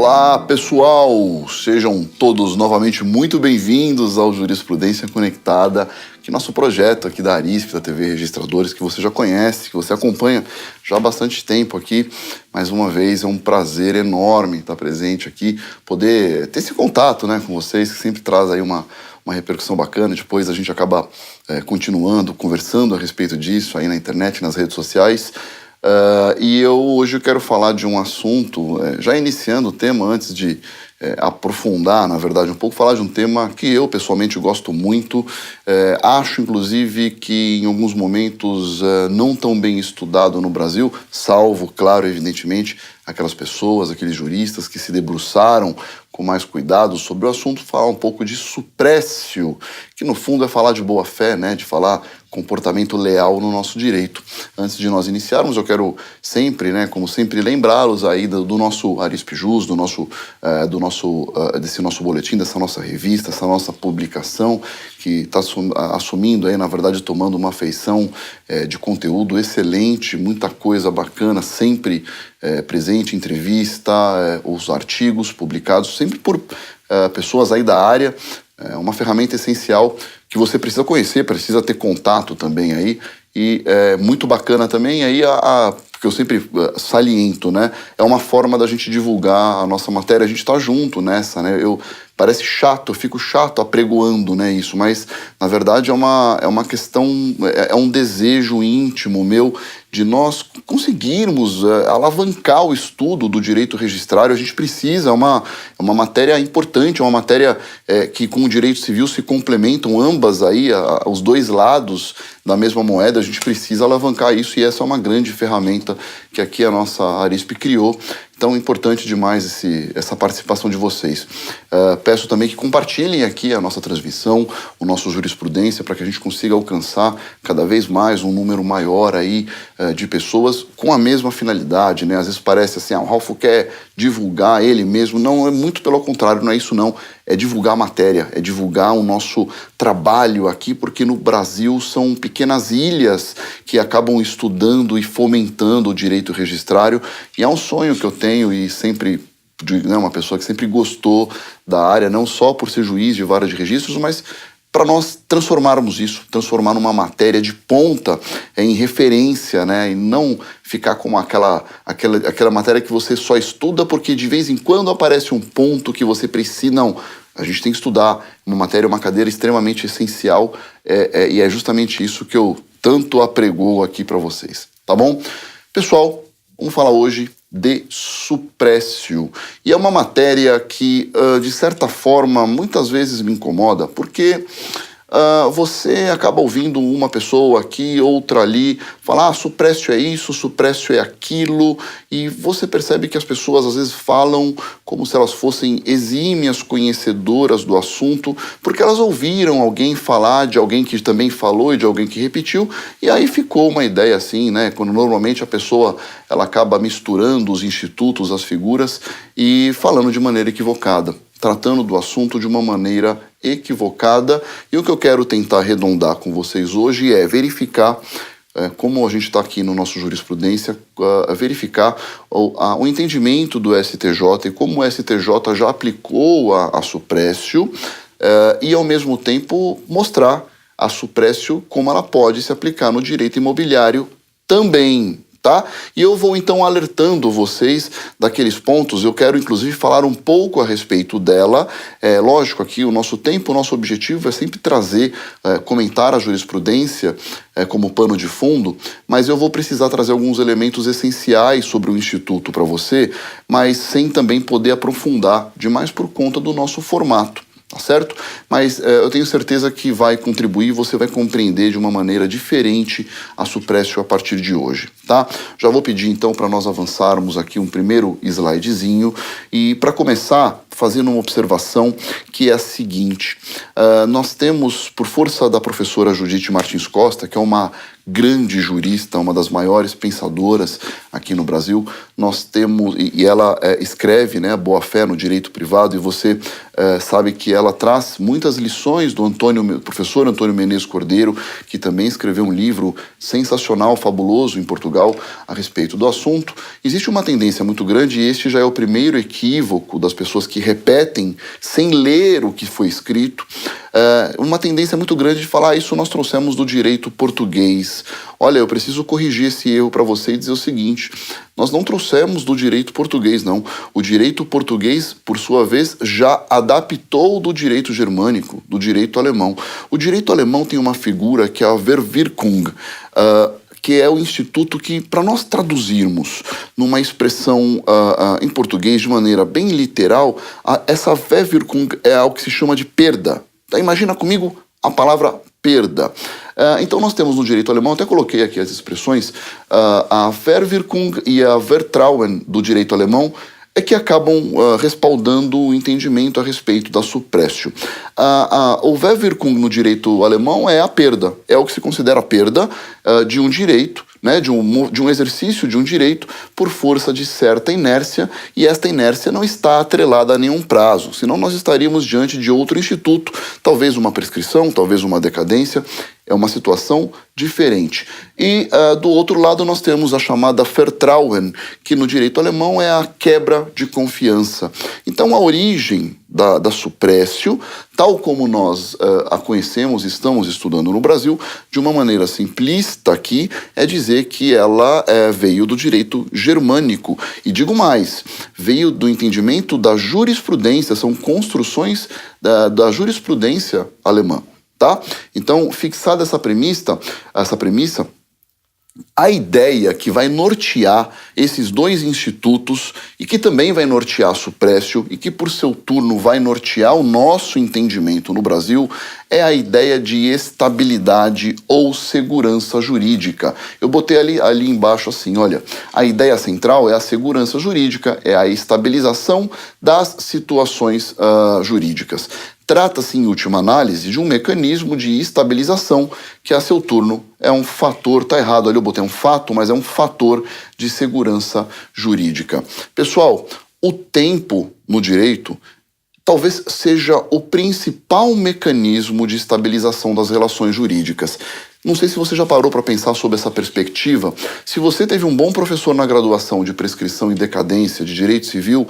Olá, pessoal! Sejam todos novamente muito bem-vindos ao Jurisprudência Conectada, que é nosso projeto aqui da Arisp, da TV Registradores, que você já conhece, que você acompanha já há bastante tempo aqui. Mais uma vez, é um prazer enorme estar presente aqui, poder ter esse contato, né, com vocês, que sempre traz aí uma repercussão bacana. Depois a gente acaba continuando, conversando a respeito disso aí na internet, nas redes sociais. E hoje eu quero falar de um assunto, já iniciando o tema, antes de aprofundar, na verdade, um pouco, falar de um tema que eu pessoalmente gosto muito, acho inclusive que em alguns momentos não tão bem estudado no Brasil, salvo, claro, evidentemente, aquelas pessoas, aqueles juristas que se debruçaram com mais cuidado sobre o assunto, falar um pouco de suprécio, que no fundo é falar de boa-fé, né, de falar comportamento leal no nosso direito. Antes de nós iniciarmos, eu quero sempre, né, como sempre, lembrá-los aí do nosso Arisp Jus, desse nosso boletim, dessa nossa revista, essa nossa publicação, que está assumindo aí, na verdade, tomando uma feição de conteúdo excelente, muita coisa bacana, sempre presente, entrevista, os artigos publicados, sempre por pessoas aí da área. É uma ferramenta essencial que você precisa conhecer, precisa ter contato também aí, e é muito bacana também aí porque eu sempre saliento, né? É uma forma da gente divulgar a nossa matéria, a gente tá junto nessa, né? Parece chato, eu fico chato apregoando, né, isso, mas na verdade é uma questão, é um desejo íntimo meu de nós conseguirmos alavancar o estudo do direito registrário. A gente precisa, é uma matéria importante, é uma matéria que com o direito civil se complementam ambas aí, os dois lados da mesma moeda. A gente precisa alavancar isso, e essa é uma grande ferramenta que aqui a nossa Arisp criou. Então, importante demais essa participação de vocês. Peço também que compartilhem aqui a nossa transmissão, o nosso Jurisprudência, para que a gente consiga alcançar cada vez mais um número maior aí de pessoas com a mesma finalidade, né? Às vezes parece assim, o Ralfo quer divulgar ele mesmo. Não, é muito pelo contrário, não é isso não. É divulgar a matéria, é divulgar o nosso trabalho aqui, porque no Brasil são pequenas ilhas que acabam estudando e fomentando o direito registrário, e é um sonho que eu tenho, e sempre, né, uma pessoa que sempre gostou da área, não só por ser juiz de vara de registros, mas para nós transformarmos isso, transformar numa matéria de ponta em referência, né, e não ficar como aquela matéria que você só estuda porque de vez em quando aparece um ponto que você precisa. Não, a gente tem que estudar uma matéria, uma cadeira extremamente essencial, e é justamente isso que eu tanto apregoo aqui para vocês, tá bom? Pessoal, vamos falar hoje de suprécio. E é uma matéria que, de certa forma, muitas vezes me incomoda, porque você acaba ouvindo uma pessoa aqui, outra ali, falar, suprécio é isso, suprécio é aquilo, e você percebe que as pessoas às vezes falam como se elas fossem exímias conhecedoras do assunto, porque elas ouviram alguém falar de alguém que também falou e de alguém que repetiu, e aí ficou uma ideia assim, né? Quando normalmente a pessoa ela acaba misturando os institutos, as figuras, e falando de maneira equivocada, tratando do assunto de uma maneira equivocada. E o que eu quero tentar arredondar com vocês hoje é verificar, como a gente está aqui no nosso Jurisprudência, verificar o entendimento do STJ e como o STJ já aplicou a suprécio, e ao mesmo tempo mostrar a suprécio como ela pode se aplicar no direito imobiliário também. Tá? E eu vou então alertando vocês daqueles pontos. Eu quero inclusive falar um pouco a respeito dela. Lógico, aqui o nosso tempo, o nosso objetivo é sempre trazer, comentar a jurisprudência como pano de fundo, mas eu vou precisar trazer alguns elementos essenciais sobre o Instituto para você, mas sem também poder aprofundar demais por conta do nosso formato. Tá certo? Mas eu tenho certeza que vai contribuir, você vai compreender de uma maneira diferente a suprécio a partir de hoje, tá? Já vou pedir então para nós avançarmos aqui um primeiro slidezinho, e para começar fazendo uma observação que é a seguinte: nós temos, por força da professora Judite Martins Costa, que é uma grande jurista, uma das maiores pensadoras aqui no Brasil. Nós temos, e ela escreve, né, Boa-Fé no Direito Privado, e você sabe que ela traz muitas lições do professor Antônio Menezes Cordeiro, que também escreveu um livro sensacional, fabuloso em Portugal a respeito do assunto. Existe uma tendência muito grande, e este já é o primeiro equívoco das pessoas que repetem sem ler o que foi escrito, uma tendência muito grande de falar, isso nós trouxemos do direito português. Olha, eu preciso corrigir esse erro para você e dizer o seguinte: nós não trouxemos do direito português, não. O direito português, por sua vez, já adaptou do direito germânico, do direito alemão. O direito alemão tem uma figura que é a Verwirkung, que é o instituto que, para nós traduzirmos numa expressão em português de maneira bem literal, essa Verwirkung é algo que se chama de perda. Tá? Imagina comigo a palavra perda. Então nós temos no direito alemão, até coloquei aqui as expressões, a Verwirkung e a Vertrauen do direito alemão é que acabam respaldando o entendimento a respeito da suppressio. O Verwirkung no direito alemão é a perda, é o que se considera a perda de um direito, né, de um exercício de um direito por força de certa inércia, e esta inércia não está atrelada a nenhum prazo, senão nós estaríamos diante de outro instituto, talvez uma prescrição, talvez uma decadência. É uma situação diferente. E do outro lado nós temos a chamada Vertrauen, que no direito alemão é a quebra de confiança. Então a origem da suppressio, tal como nós a conhecemos, estamos estudando no Brasil, de uma maneira simplista aqui, é dizer que ela veio do direito germânico. E digo mais, veio do entendimento da jurisprudência, são construções da jurisprudência alemã. Tá? Então, fixada essa premissa, a ideia que vai nortear esses dois institutos e que também vai nortear a suppressio e que, por seu turno, vai nortear o nosso entendimento no Brasil é a ideia de estabilidade ou segurança jurídica. Eu botei ali embaixo assim, olha, a ideia central é a segurança jurídica, é a estabilização das situações jurídicas. Trata-se, em última análise, de um mecanismo de estabilização que, a seu turno, é um fator, tá errado ali, eu botei um fato, mas é um fator de segurança jurídica. Pessoal, o tempo no direito talvez seja o principal mecanismo de estabilização das relações jurídicas. Não sei se você já parou para pensar sobre essa perspectiva. Se você teve um bom professor na graduação de prescrição e decadência de direito civil,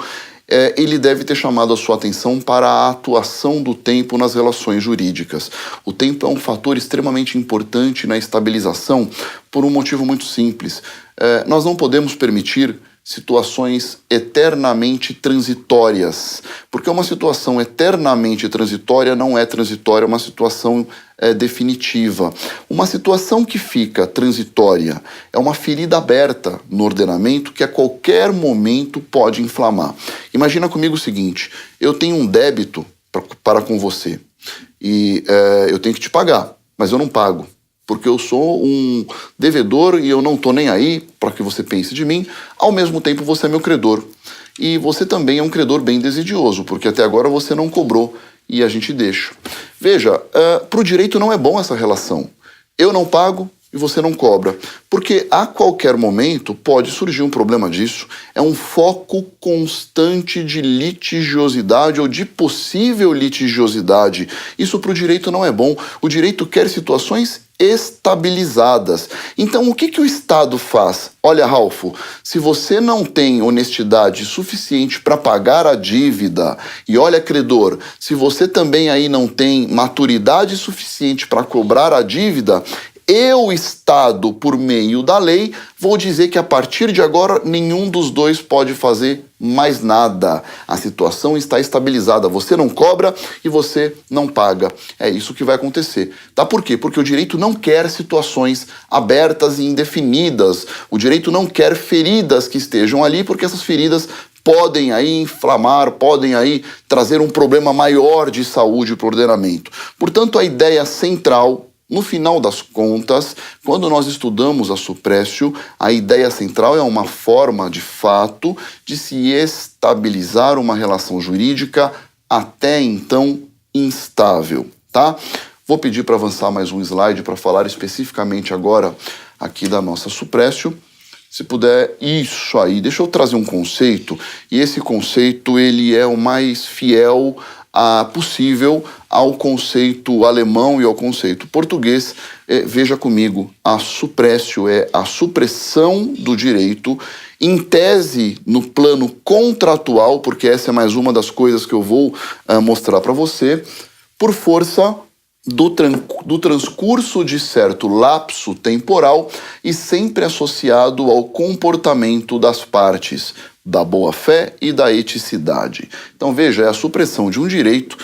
ele deve ter chamado a sua atenção para a atuação do tempo nas relações jurídicas. O tempo é um fator extremamente importante na estabilização por um motivo muito simples. Nós não podemos permitir situações eternamente transitórias, porque uma situação eternamente transitória não é transitória, é uma situação definitiva. Uma situação que fica transitória é uma ferida aberta no ordenamento que a qualquer momento pode inflamar. Imagina comigo o seguinte: eu tenho um débito para com você e eu tenho que te pagar, mas eu não pago, porque eu sou um devedor e eu não estou nem aí para que você pense de mim. Ao mesmo tempo, você é meu credor. E você também é um credor bem desidioso, porque até agora você não cobrou e a gente deixa. Veja, para o direito não é bom essa relação. Eu não pago e você não cobra, porque a qualquer momento pode surgir um problema disso. É um foco constante de litigiosidade ou de possível litigiosidade. Isso para o direito não é bom. O direito quer situações estabilizadas. Então, o que o Estado faz? Olha, Ralfo, se você não tem honestidade suficiente para pagar a dívida, e olha, credor, se você também aí não tem maturidade suficiente para cobrar a dívida, eu, Estado, por meio da lei, vou dizer que a partir de agora nenhum dos dois pode fazer mais nada. A situação está estabilizada. Você não cobra e você não paga. É isso que vai acontecer. Tá? Por quê? Porque o direito não quer situações abertas e indefinidas. O direito não quer feridas que estejam ali, porque essas feridas podem aí inflamar, podem aí trazer um problema maior de saúde para o ordenamento. Portanto, a ideia central, no final das contas, quando nós estudamos a suppressio, a ideia central é uma forma, de fato, de se estabilizar uma relação jurídica até então instável, tá? Vou pedir para avançar mais um slide para falar especificamente agora aqui da nossa suppressio. Se puder, isso aí. Deixa eu trazer um conceito, e esse conceito ele é o mais fiel possível ao conceito alemão e ao conceito português. Veja comigo, a suppressio é a supressão do direito, em tese no plano contratual, porque essa é mais uma das coisas que eu vou mostrar para você, por força do transcurso de certo lapso temporal e sempre associado ao comportamento das partes, da boa-fé e da eticidade. Então veja, é a supressão de um direito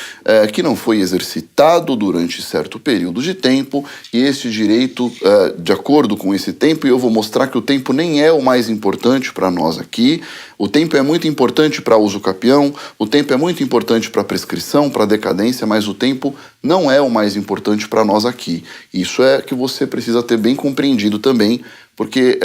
que não foi exercitado durante certo período de tempo, e esse direito, de acordo com esse tempo, e eu vou mostrar que o tempo nem é o mais importante para nós aqui, o tempo é muito importante para uso capião, o tempo é muito importante para prescrição, para decadência, mas o tempo não é o mais importante para nós aqui. Isso é que você precisa ter bem compreendido também, porque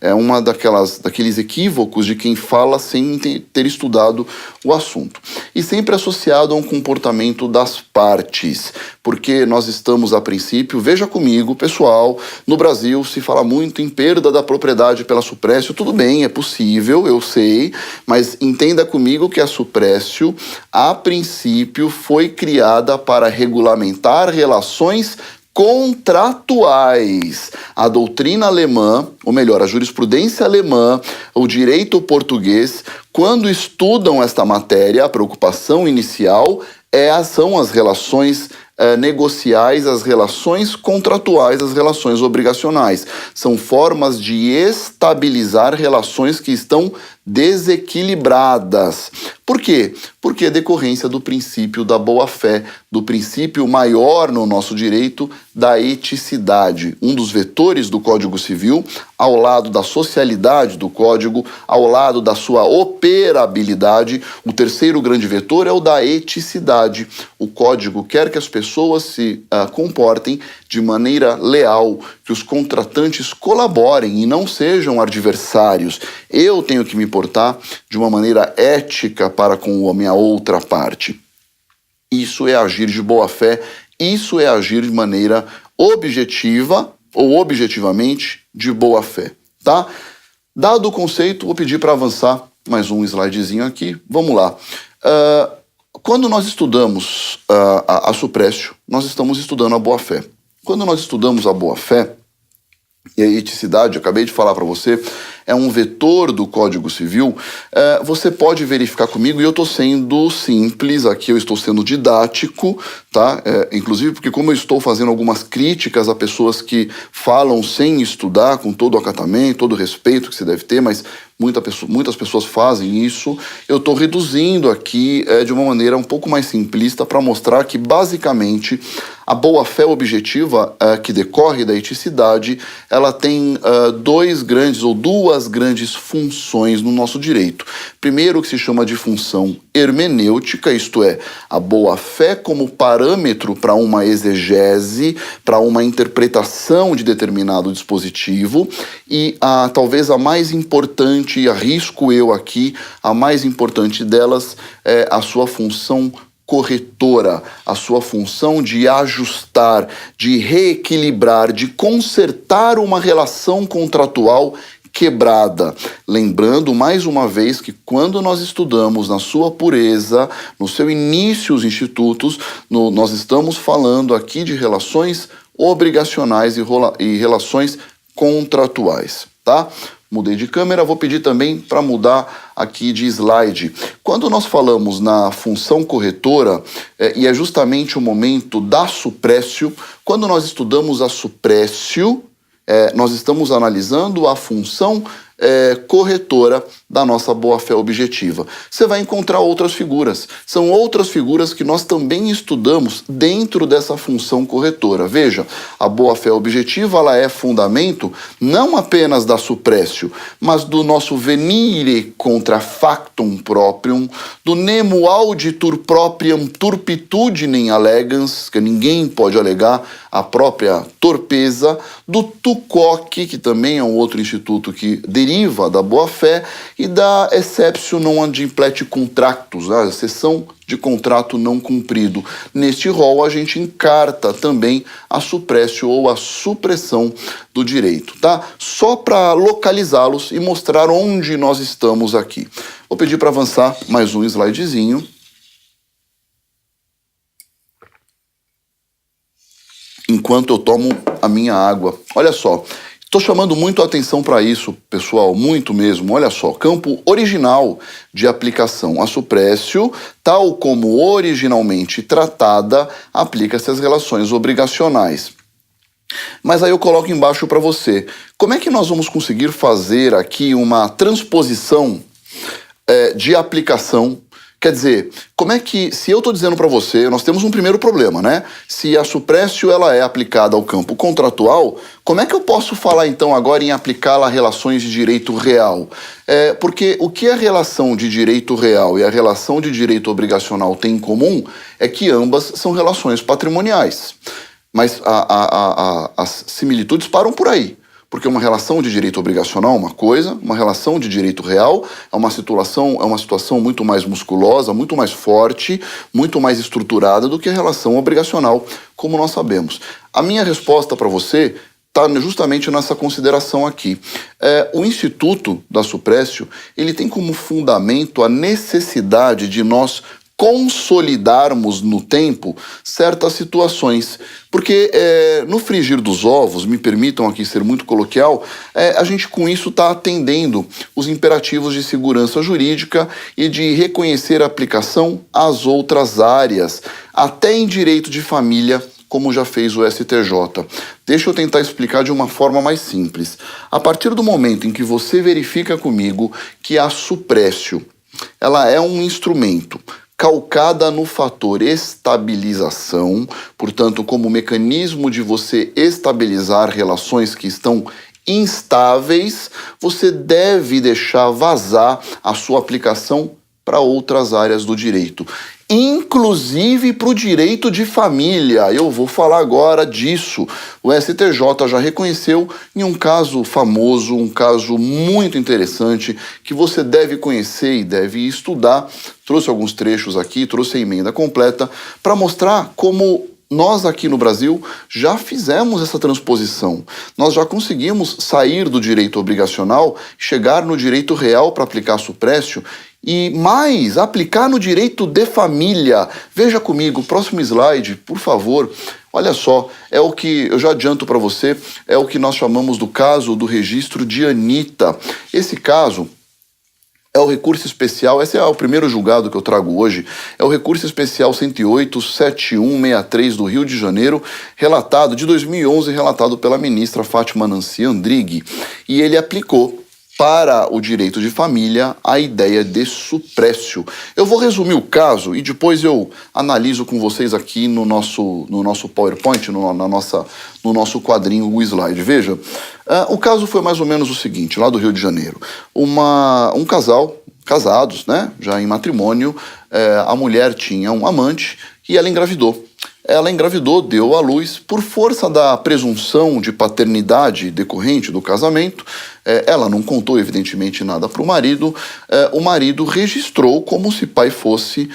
é uma daqueles equívocos de quem fala sem ter estudado o assunto. E sempre associado a um comportamento das partes, porque nós estamos, a princípio, veja comigo, pessoal, no Brasil se fala muito em perda da propriedade pela suppressio. Tudo bem, é possível, eu sei, mas entenda comigo que a suppressio, a princípio, foi criada para regulamentar relações contratuais. A doutrina alemã, ou melhor, a jurisprudência alemã, o direito português, quando estudam esta matéria, a preocupação inicial são as relações negociais, as relações contratuais, as relações obrigacionais. São formas de estabilizar relações que estão desequilibradas. Por quê? Porque é decorrência do princípio da boa-fé, do princípio maior no nosso direito da eticidade. Um dos vetores do Código Civil, ao lado da socialidade do Código, ao lado da sua operabilidade, o terceiro grande vetor é o da eticidade. O Código quer que as pessoas se comportem de maneira leal, que os contratantes colaborem e não sejam adversários. Eu tenho que me portar de uma maneira ética para com a minha outra parte. Isso é agir de boa-fé, isso é agir de maneira objetiva ou objetivamente de boa-fé, tá? Dado o conceito, vou pedir para avançar mais um slidezinho aqui. Vamos lá. Quando nós estudamos a suppressio, nós estamos estudando a boa-fé. Quando nós estudamos a boa-fé e a eticidade, eu acabei de falar para você, é um vetor do Código Civil, você pode verificar comigo, e eu estou sendo simples aqui, eu estou sendo didático, tá? Inclusive porque como eu estou fazendo algumas críticas a pessoas que falam sem estudar, com todo o acatamento, todo o respeito que se deve ter, mas muitas pessoas fazem isso, eu estou reduzindo aqui de uma maneira um pouco mais simplista para mostrar que basicamente a boa-fé objetiva que decorre da eticidade, ela tem duas grandes funções no nosso direito. Primeiro, o que se chama de função hermenêutica, isto é, a boa-fé como parâmetro para uma exegese, para uma interpretação de determinado dispositivo, e talvez a mais importante, e arrisco eu aqui, a mais importante delas é a sua função corretora, a sua função de ajustar, de reequilibrar, de consertar uma relação contratual quebrada. Lembrando mais uma vez que quando nós estudamos na sua pureza, no seu início os institutos, nós estamos falando aqui de relações obrigacionais e relações contratuais, tá? Mudei de câmera, vou pedir também para mudar aqui de slide. Quando nós falamos na função corretora, e é justamente o momento da suppressio, quando nós estudamos a suppressio, nós estamos analisando a função corretora da nossa boa-fé objetiva. Você vai encontrar outras figuras. São outras figuras que nós também estudamos dentro dessa função corretora. Veja, a boa-fé objetiva ela é fundamento não apenas da suppressio, mas do nosso venire contra factum proprium, do nemo auditur propriam turpitudinem allegans, que ninguém pode alegar a própria torpeza, do TUCOC, que também é um outro instituto que deriva da boa-fé, e da exceptio non ad implet contractus, a exceção de contrato não cumprido. Neste rol, a gente encarta também a suprécio ou a supressão do direito, tá? Só para localizá-los e mostrar onde nós estamos aqui. Vou pedir para avançar mais um slidezinho. Enquanto eu tomo a minha água. Olha só. Estou chamando muito a atenção para isso, pessoal, muito mesmo. Olha só, campo original de aplicação. A suprécio, tal como originalmente tratada, aplica-se às relações obrigacionais. Mas aí eu coloco embaixo para você. Como é que nós vamos conseguir fazer aqui uma transposição de aplicação? Quer dizer, como é que, se eu estou dizendo para você, nós temos um primeiro problema, né? Se a suprécio ela é aplicada ao campo contratual, como é que eu posso falar então agora em aplicá-la a relações de direito real? Porque o que a relação de direito real e a relação de direito obrigacional têm em comum é que ambas são relações patrimoniais. Mas as similitudes param por aí. Porque uma relação de direito obrigacional é uma coisa, uma relação de direito real é uma situação muito mais musculosa, muito mais forte, muito mais estruturada do que a relação obrigacional, como nós sabemos. A minha resposta para você está justamente nessa consideração aqui. O Instituto da Suprécio, ele tem como fundamento a necessidade de nós consolidarmos no tempo certas situações. Porque no frigir dos ovos, me permitam aqui ser muito coloquial, a gente com isso está atendendo os imperativos de segurança jurídica e de reconhecer a aplicação às outras áreas, até em direito de família, como já fez o STJ. Deixa eu tentar explicar de uma forma mais simples. A partir do momento em que você verifica comigo que a suprécio, ela é um instrumento calcada no fator estabilização, portanto, como mecanismo de você estabilizar relações que estão instáveis, você deve deixar vazar a sua aplicação para outras áreas do direito, inclusive para o direito de família. Eu vou falar agora disso. O STJ já reconheceu em um caso famoso, um caso muito interessante, que você deve conhecer e deve estudar. Trouxe alguns trechos aqui, trouxe a emenda completa, para mostrar como nós aqui no Brasil já fizemos essa transposição. Nós já conseguimos sair do direito obrigacional, chegar no direito real para aplicar suprécio e mais, aplicar no direito de família. Veja comigo, próximo slide, por favor. Olha só, é o que eu já adianto para você, é o que nós chamamos do caso do registro de Anitta. Esse caso é o recurso especial, esse é o primeiro julgado que eu trago hoje, é o recurso especial 108.7163 do Rio de Janeiro, relatado, de 2011, relatado pela ministra Fátima Nancy Andrighi, e ele aplicou para o direito de família a ideia de suprécio. Eu vou resumir o caso e depois eu analiso com vocês aqui no nosso PowerPoint, no nosso quadrinho, o slide. Veja, o caso foi mais ou menos o seguinte, lá do Rio de Janeiro. Um casal, casados, né, já em matrimônio, a mulher tinha um amante e ela engravidou. Ela engravidou, deu à luz, por força da presunção de paternidade decorrente do casamento, ela não contou evidentemente nada para o marido registrou como se pai fosse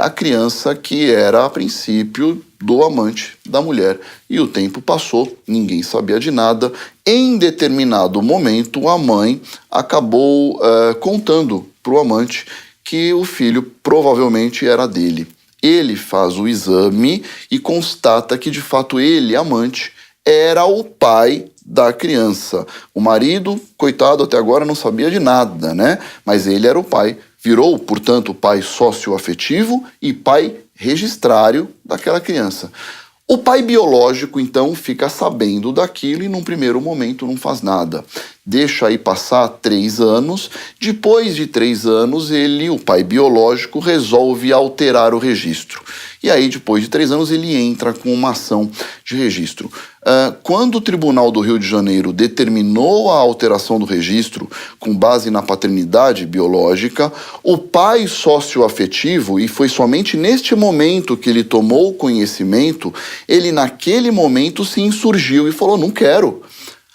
a criança que era a princípio do amante da mulher. E o tempo passou, ninguém sabia de nada. Em determinado momento, a mãe acabou contando para o amante que o filho provavelmente era dele. Ele faz o exame e constata que, de fato, ele, amante, era o pai da criança. O marido, coitado, até agora não sabia de nada, né? Mas ele era o pai. Virou, portanto, pai socioafetivo e pai registrário daquela criança. O pai biológico, então, fica sabendo daquilo e, num primeiro momento, não faz nada. Deixa aí passar 3 anos. Depois de 3 anos, o pai biológico, resolve alterar o registro. E aí, depois de 3 anos, ele entra com uma ação de registro. Quando o Tribunal do Rio de Janeiro determinou a alteração do registro com base na paternidade biológica, o pai socioafetivo, e foi somente neste momento que ele tomou conhecimento, ele naquele momento se insurgiu e falou: não quero.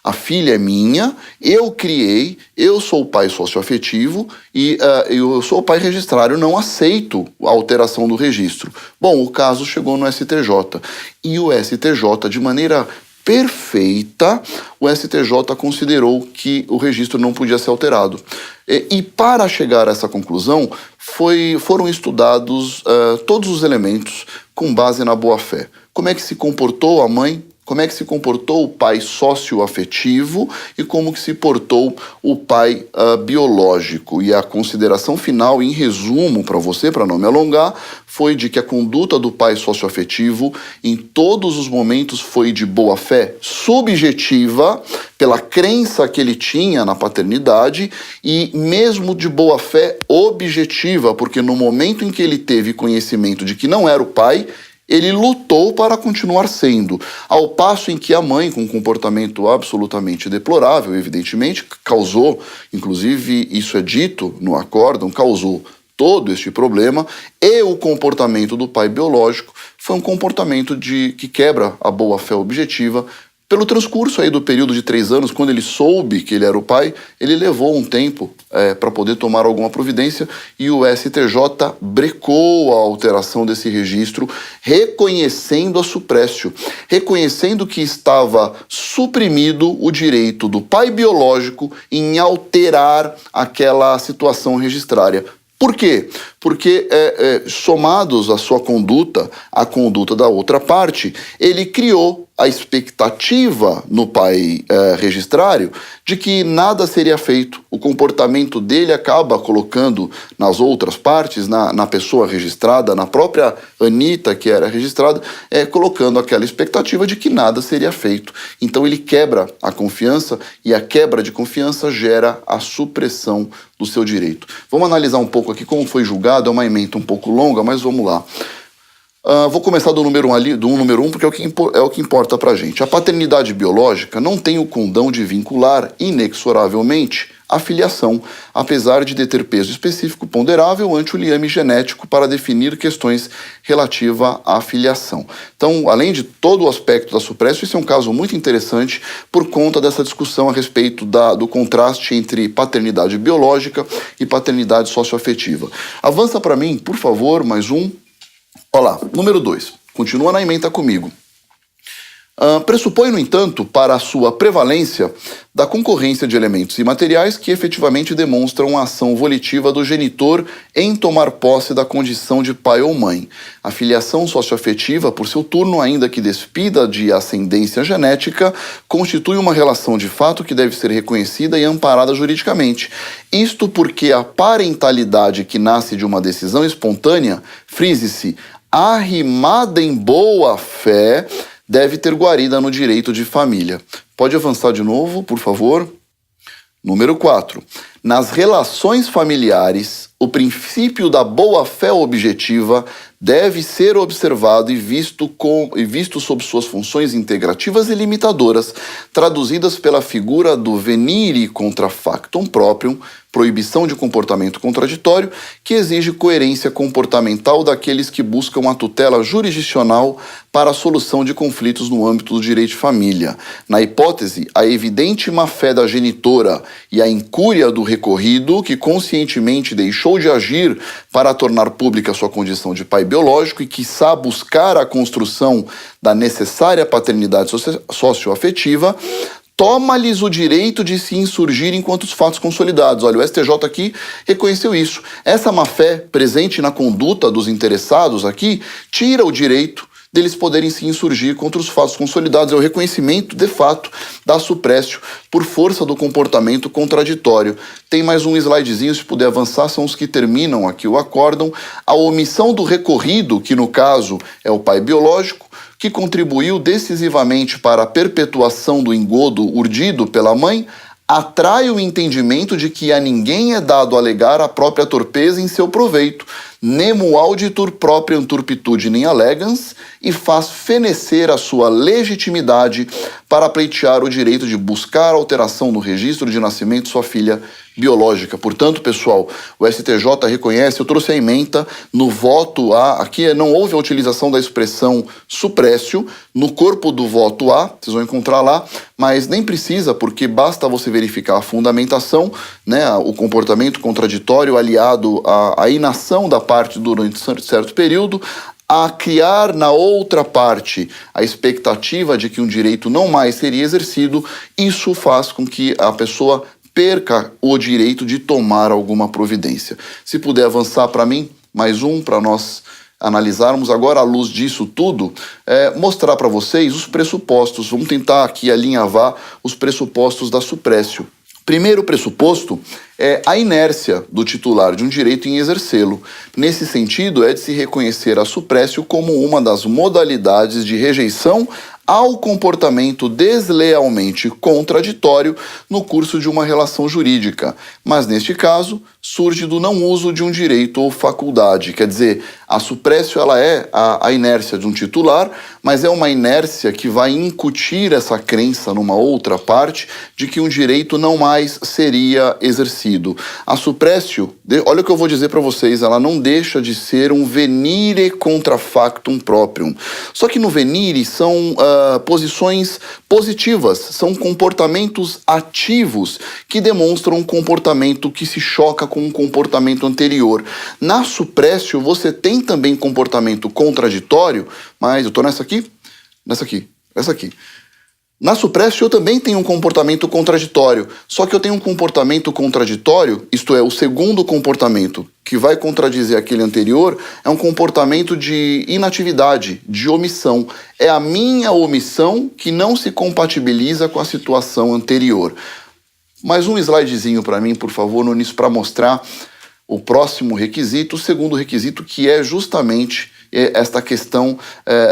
A filha é minha, eu criei, eu sou o pai socioafetivo e eu sou o pai registrário, não aceito a alteração do registro. Bom, o caso chegou no STJ e o STJ, de maneira perfeita, o STJ considerou que o registro não podia ser alterado. E para chegar a essa conclusão, foram estudados todos os elementos com base na boa-fé. Como é que se comportou a mãe? Como é que se comportou o pai socioafetivo e como que se portou o pai biológico. E a consideração final, em resumo para você, para não me alongar, foi de que a conduta do pai socioafetivo em todos os momentos foi de boa-fé subjetiva, pela crença que ele tinha na paternidade, e mesmo de boa-fé objetiva, porque no momento em que ele teve conhecimento de que não era o pai, ele lutou para continuar sendo, ao passo em que a mãe, com um comportamento absolutamente deplorável, evidentemente, causou, inclusive isso é dito no acórdão, causou todo este problema, e o comportamento do pai biológico foi um comportamento que quebra a boa-fé objetiva. Pelo transcurso aí do período de 3 anos, quando ele soube que ele era o pai, ele levou um tempo para poder tomar alguma providência e o STJ brecou a alteração desse registro, reconhecendo a suprécio, reconhecendo que estava suprimido o direito do pai biológico em alterar aquela situação registrária. Por quê? Porque, somados à sua conduta, à conduta da outra parte, ele criou a expectativa no pai registrário de que nada seria feito. O comportamento dele acaba colocando nas outras partes, na pessoa registrada, na própria Anitta, que era registrada, colocando aquela expectativa de que nada seria feito. Então ele quebra a confiança e a quebra de confiança gera a supressão do seu direito. Vamos analisar um pouco aqui como foi julgado, é uma ementa um pouco longa, mas vamos lá. Vou começar do número 1 porque é o que importa pra gente. A paternidade biológica não tem o condão de vincular inexoravelmente a filiação, apesar de ter peso específico ponderável ante o liame genético para definir questões relativas à filiação. Então, além de todo o aspecto da suprécio, esse é um caso muito interessante por conta dessa discussão a respeito do contraste entre paternidade biológica e paternidade socioafetiva. Avança para mim, por favor, mais um. Olha lá, número 2. Continua na ementa comigo. Pressupõe, no entanto, para a sua prevalência da concorrência de elementos imateriais que efetivamente demonstram a ação volitiva do genitor em tomar posse da condição de pai ou mãe. A filiação socioafetiva, por seu turno, ainda que despida de ascendência genética, constitui uma relação de fato que deve ser reconhecida e amparada juridicamente. Isto porque a parentalidade que nasce de uma decisão espontânea, frise-se, arrimada em boa fé, deve ter guarida no direito de família. Pode avançar de novo, por favor? Número 4. Nas relações familiares, o princípio da boa-fé objetiva deve ser observado e visto sob suas funções integrativas e limitadoras, traduzidas pela figura do venire contra factum proprium, proibição de comportamento contraditório, que exige coerência comportamental daqueles que buscam a tutela jurisdicional para a solução de conflitos no âmbito do direito de família. Na hipótese, a evidente má-fé da genitora e a incúria do recorrido, que conscientemente deixou de agir para tornar pública sua condição de pai biológico e quiçá buscar a construção da necessária paternidade socioafetiva, toma-lhes o direito de se insurgir enquanto os fatos consolidados. Olha, o STJ aqui reconheceu isso. Essa má-fé presente na conduta dos interessados aqui tira o direito deles poderem se insurgir contra os fatos consolidados. É o reconhecimento, de fato, da suprécio por força do comportamento contraditório. Tem mais um slidezinho, se puder avançar, são os que terminam aqui o acórdão. A omissão do recorrido, que no caso é o pai biológico, que contribuiu decisivamente para a perpetuação do engodo urdido pela mãe, atrai o entendimento de que a ninguém é dado alegar a própria torpeza em seu proveito, nemo auditur propriam turpitude nem alegans, e faz fenecer a sua legitimidade para pleitear o direito de buscar a alteração no registro de nascimento de sua filha biológica. Portanto, pessoal, o STJ reconhece, eu trouxe a ementa no voto A, aqui não houve a utilização da expressão suprécio, no corpo do voto A, vocês vão encontrar lá, mas nem precisa, porque basta você verificar a fundamentação, né, o comportamento contraditório aliado à inação da parte durante certo período, a criar na outra parte a expectativa de que um direito não mais seria exercido, isso faz com que a pessoa perca o direito de tomar alguma providência. Se puder avançar para mim, mais um para nós analisarmos agora à luz disso tudo, mostrar para vocês os pressupostos. Vamos tentar aqui alinhavar os pressupostos da suprécio. Primeiro pressuposto é a inércia do titular de um direito em exercê-lo. Nesse sentido, é de se reconhecer a suprécio como uma das modalidades de rejeição ao comportamento deslealmente contraditório no curso de uma relação jurídica, mas neste caso surge do não uso de um direito ou faculdade. Quer dizer, a suprécio ela é a inércia de um titular, mas é uma inércia que vai incutir essa crença numa outra parte de que um direito não mais seria exercido. A suprécio, olha o que eu vou dizer para vocês, ela não deixa de ser um venire contra factum proprium. Só que no venire são posições positivas, são comportamentos ativos que demonstram um comportamento que se choca com um comportamento anterior. Na suprécio, você tem também comportamento contraditório, mas eu estou nessa aqui. Na suprécio eu também tenho um comportamento contraditório, só que eu tenho um comportamento contraditório, isto é, o segundo comportamento que vai contradizer aquele anterior, é um comportamento de inatividade, de omissão. É a minha omissão que não se compatibiliza com a situação anterior. Mais um slidezinho para mim, por favor, Nunes, para mostrar o próximo requisito, o segundo requisito, que é justamente esta questão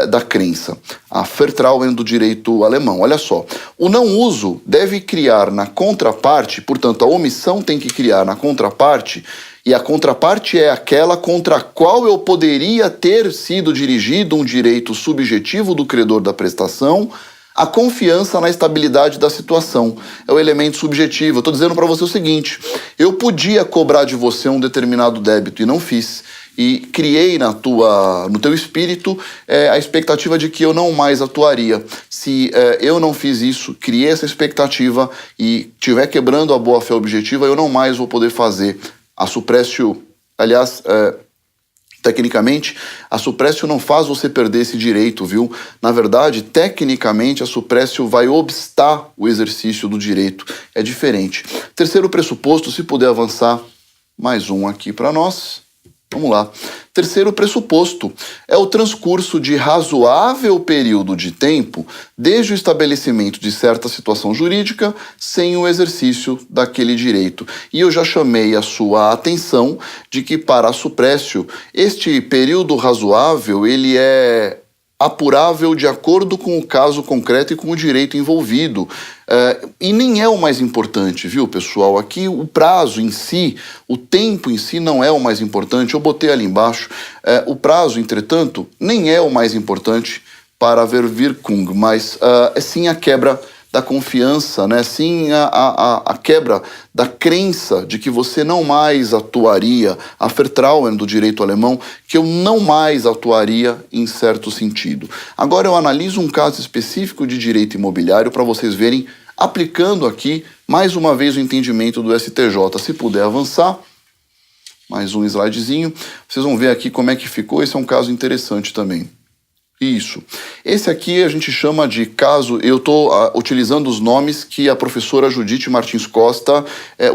da crença. A Vertrauen do direito alemão. Olha só, o não uso deve criar na contraparte, portanto, a omissão tem que criar na contraparte, e a contraparte é aquela contra a qual eu poderia ter sido dirigido um direito subjetivo do credor da prestação, a confiança na estabilidade da situação. É o elemento subjetivo. Eu estou dizendo para você o seguinte, eu podia cobrar de você um determinado débito e não fiz. E criei no teu espírito a expectativa de que eu não mais atuaria. Se eu não fiz isso, criei essa expectativa e estiver quebrando a boa-fé objetiva, eu não mais vou poder fazer. A suprécio, aliás, tecnicamente, a suprécio não faz você perder esse direito, viu? Na verdade, tecnicamente, a suprécio vai obstar o exercício do direito. É diferente. Terceiro pressuposto, se puder avançar, mais um aqui para nós. Vamos lá. Terceiro pressuposto é o transcurso de razoável período de tempo desde o estabelecimento de certa situação jurídica sem o exercício daquele direito. E eu já chamei a sua atenção de que para a suprécio, este período razoável, ele é apurável de acordo com o caso concreto e com o direito envolvido. E nem é o mais importante, viu, pessoal? Aqui o prazo em si, o tempo em si não é o mais importante. Eu botei ali embaixo. O prazo, entretanto, nem é o mais importante para haver Wirkung, mas é sim a quebra da confiança, né? Sim a quebra da crença de que você não mais atuaria, a Vertrauen do direito alemão, que eu não mais atuaria em certo sentido. Agora eu analiso um caso específico de direito imobiliário para vocês verem, aplicando aqui mais uma vez o entendimento do STJ. Se puder avançar, mais um slidezinho, vocês vão ver aqui como é que ficou. Esse é um caso interessante também. Isso. Esse aqui a gente chama de caso, eu estou utilizando os nomes que a professora Judite Martins Costa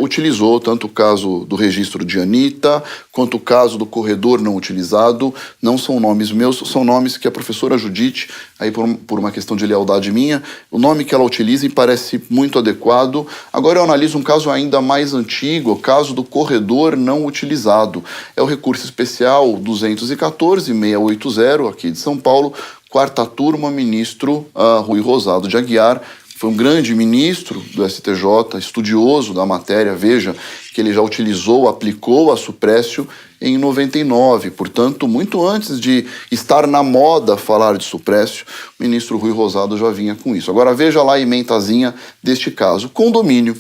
utilizou, tanto o caso do registro de Anitta, quanto o caso do corredor não utilizado. Não são nomes meus, são nomes que a professora Judite, aí por uma questão de lealdade minha, o nome que ela utiliza e parece muito adequado. Agora eu analiso um caso ainda mais antigo, o caso do corredor não utilizado. É o recurso especial 214-680, aqui de São Paulo, quarta turma, ministro Rui Rosado de Aguiar. Foi um grande ministro do STJ, estudioso da matéria. Veja que ele já utilizou, aplicou a suprécio em 99. Portanto, muito antes de estar na moda falar de suprécio, o ministro Rui Rosado já vinha com isso. Agora veja lá a ementazinha deste caso. Condomínio,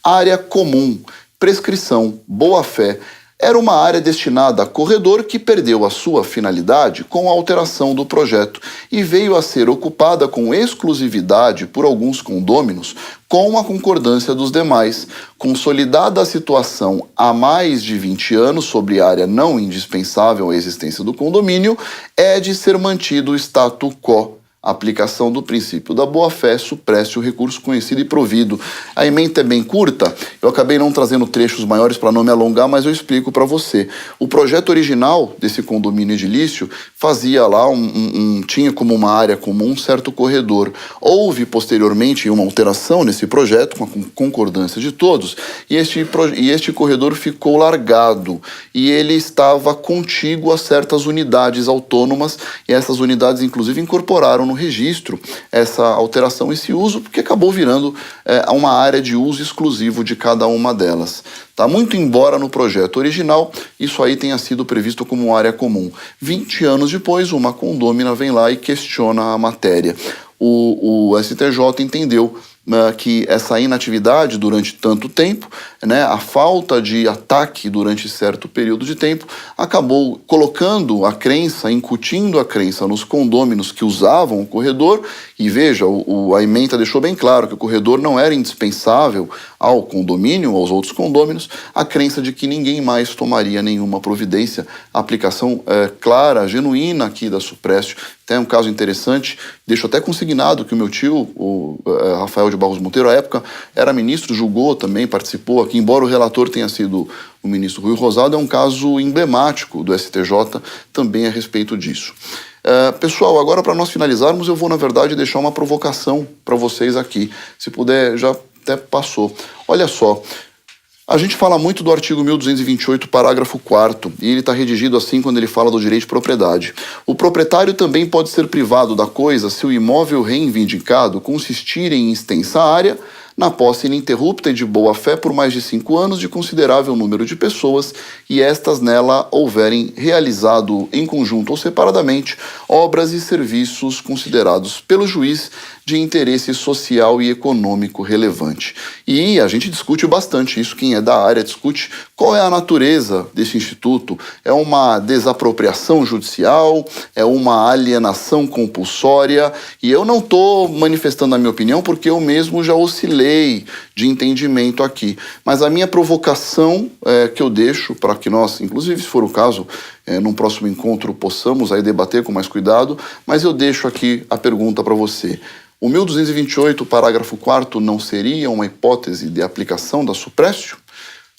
área comum. prescrição, boa-fé. Era uma área destinada a corredor que perdeu a sua finalidade com a alteração do projeto e veio a ser ocupada com exclusividade por alguns condôminos com a concordância dos demais. Consolidada a situação há mais de 20 anos sobre área não indispensável à existência do condomínio, é de ser mantido o statu quo. A aplicação do princípio da boa-fé supresse o recurso conhecido e provido. A ementa é bem curta, eu acabei não trazendo trechos maiores para não me alongar, mas eu explico para você. O projeto original desse condomínio edilício fazia lá tinha como uma área comum um certo corredor. Houve posteriormente uma alteração nesse projeto, com a concordância de todos, e este corredor ficou largado e ele estava contíguo a certas unidades autônomas, e essas unidades inclusive incorporaram no registro essa alteração, esse uso, porque acabou virando uma área de uso exclusivo de cada uma delas. Tá? Muito embora no projeto original isso aí tenha sido previsto como área comum. 20 anos depois, uma condômina vem lá e questiona a matéria. O STJ entendeu que essa inatividade durante tanto tempo, né, a falta de ataque durante certo período de tempo, acabou colocando a crença, incutindo a crença nos condôminos que usavam o corredor, e veja, a ementa deixou bem claro que o corredor não era indispensável ao condomínio, aos outros condôminos, a crença de que ninguém mais tomaria nenhuma providência. A aplicação clara, genuína aqui da Supressio. Tem um caso interessante, deixo até consignado que o meu tio, o Rafael de Barros Monteiro, à época era ministro, julgou também, participou aqui, embora o relator tenha sido o ministro Rui Rosado, é um caso emblemático do STJ também a respeito disso. Pessoal, agora para nós finalizarmos, eu vou, na verdade, deixar uma provocação para vocês aqui. Se puder, já até passou. Olha só. A gente fala muito do artigo 1228, parágrafo 4º, e ele está redigido assim quando ele fala do direito de propriedade. O proprietário também pode ser privado da coisa se o imóvel reivindicado consistir em extensa área, na posse ininterrupta e de boa-fé por mais de 5 anos de considerável número de pessoas, e estas nela houverem realizado em conjunto ou separadamente obras e serviços considerados pelo juiz de interesse social e econômico relevante. E a gente discute bastante isso, quem é da área discute qual é a natureza desse instituto. É uma desapropriação judicial? É uma alienação compulsória? E eu não estou manifestando a minha opinião porque eu mesmo já oscilei de entendimento aqui. Mas a minha provocação que eu deixo para que nós, inclusive se for o caso, num próximo encontro possamos aí debater com mais cuidado, mas eu deixo aqui a pergunta para você. O 1228, parágrafo 4º, não seria uma hipótese de aplicação da Supressio?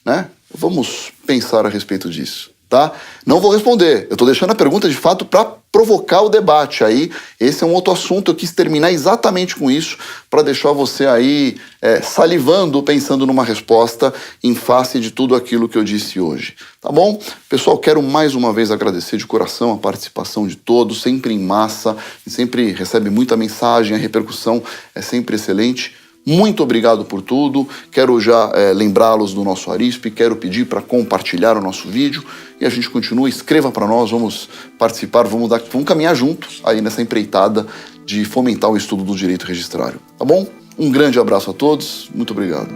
Né? Vamos pensar a respeito disso, tá? Não vou responder, eu estou deixando a pergunta de fato para provocar o debate. Aí, esse é um outro assunto, eu quis terminar exatamente com isso, para deixar você aí salivando, pensando numa resposta em face de tudo aquilo que eu disse hoje. Tá bom? Pessoal, quero mais uma vez agradecer de coração a participação de todos, sempre em massa, sempre recebe muita mensagem, a repercussão é sempre excelente. Muito obrigado por tudo, quero já lembrá-los do nosso Arispe, quero pedir para compartilhar o nosso vídeo e a gente continua, escreva para nós, vamos participar, vamos caminhar junto aí nessa empreitada de fomentar o estudo do direito registrário, tá bom? Um grande abraço a todos, muito obrigado.